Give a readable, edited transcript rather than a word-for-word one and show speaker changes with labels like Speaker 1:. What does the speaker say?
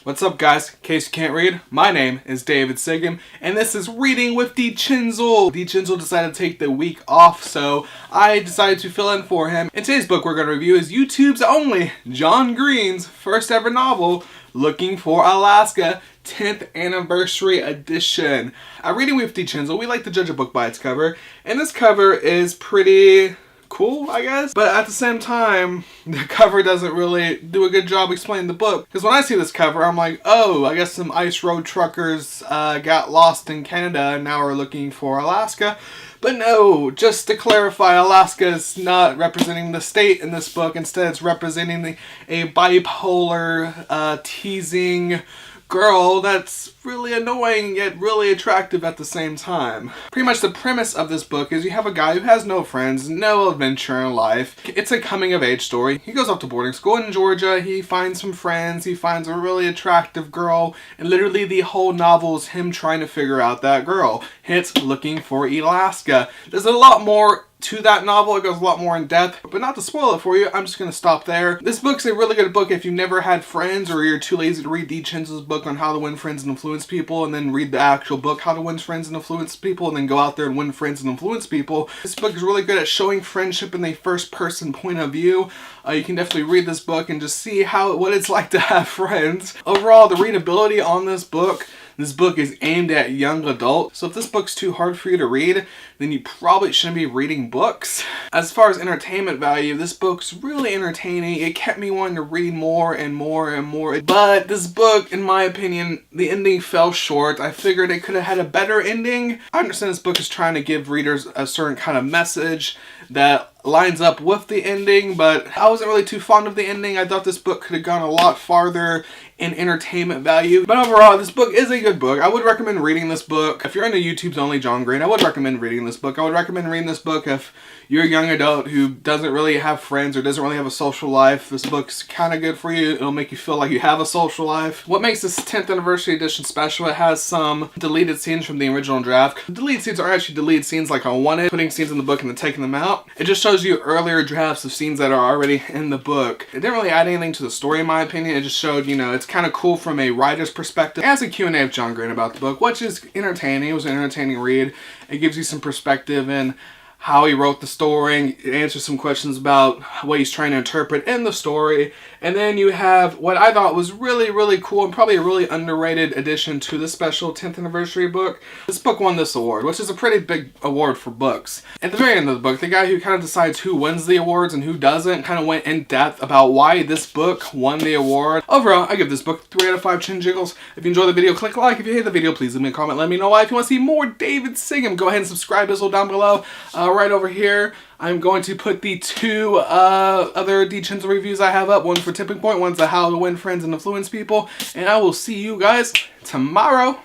Speaker 1: What's up, guys? In case you can't read, my name is DavidCigam, and this is Reading with D-Chinzle. D-Chinzle decided to take the week off, so I decided to fill in for him. And today's book we're going to review is YouTube's only John Green's first ever novel, Looking for Alaska, 10th Anniversary Edition. At Reading with D-Chinzle, we like to judge a book by its cover, and this cover is pretty cool, I guess, but at the same time the cover doesn't really do a good job explaining the book, because when I see this cover I'm like, oh, I guess some ice road truckers got lost in Canada and now are looking for Alaska. But no, just to clarify, Alaska is not representing the state in this book. Instead, it's representing a bipolar, teasing girl that's really annoying yet really attractive at the same time. Pretty much the premise of this book is you have a guy who has no friends, no adventure in life. It's a coming of age story. He goes off to boarding school in Georgia, he finds some friends, he finds a really attractive girl, and literally the whole novel is him trying to figure out that girl. Hence, Looking for Alaska. There's a lot more to that novel. It goes a lot more in depth, but not to spoil it for you, I'm just going to stop there. This book's a really good book if you've never had friends or you're too lazy to read D-Chinzle's book on how to win friends and influence people and then read the actual book, How to Win Friends and Influence People, and then go out there and win friends and influence people. This book is really good at showing friendship in the first person point of view. You can definitely read this book and just see what it's like to have friends. Overall, the readability on this book is aimed at young adults. So if this book's too hard for you to read, then you probably shouldn't be reading books. As far as entertainment value, this book's really entertaining. It kept me wanting to read more and more and more. But this book, in my opinion, the ending fell short. I figured it could have had a better ending. I understand this book is trying to give readers a certain kind of message that lines up with the ending, but I wasn't really too fond of the ending. I thought this book could have gone a lot farther in entertainment value. But overall, this book is a good book. I would recommend reading this book. If you're into YouTube's only John Green, I would recommend reading this book. I would recommend reading this book if you're a young adult who doesn't really have friends or doesn't really have a social life. This book's kind of good for you. It'll make you feel like you have a social life. What makes this 10th Anniversary Edition special, it has some deleted scenes from the original draft. The deleted scenes are actually deleted scenes like I wanted, putting scenes in the book and then taking them out. It just shows you earlier drafts of scenes that are already in the book. It didn't really add anything to the story in my opinion. It just showed, it's kind of cool from a writer's perspective. It has a Q&A of John Green about the book, which is entertaining. It was an entertaining read. It gives you some perspective in how he wrote the story, it answers some questions about what he's trying to interpret in the story. And then you have what I thought was really, really cool and probably a really underrated addition to the special 10th anniversary book. This book won this award, which is a pretty big award for books. At the very end of the book, the guy who kind of decides who wins the awards and who doesn't kind of went in depth about why this book won the award. Overall, I give this book 3 out of 5 chin jiggles. If you enjoyed the video, click like. If you hate the video, please leave me a comment. Let me know why. If you want to see more DavidCigam, go ahead and subscribe as well down below. Right over here, I'm going to put the 2 other D-Chinzle reviews I have up. One for Tipping Point, one's the How to Win Friends and Influence People. And I will see you guys tomorrow.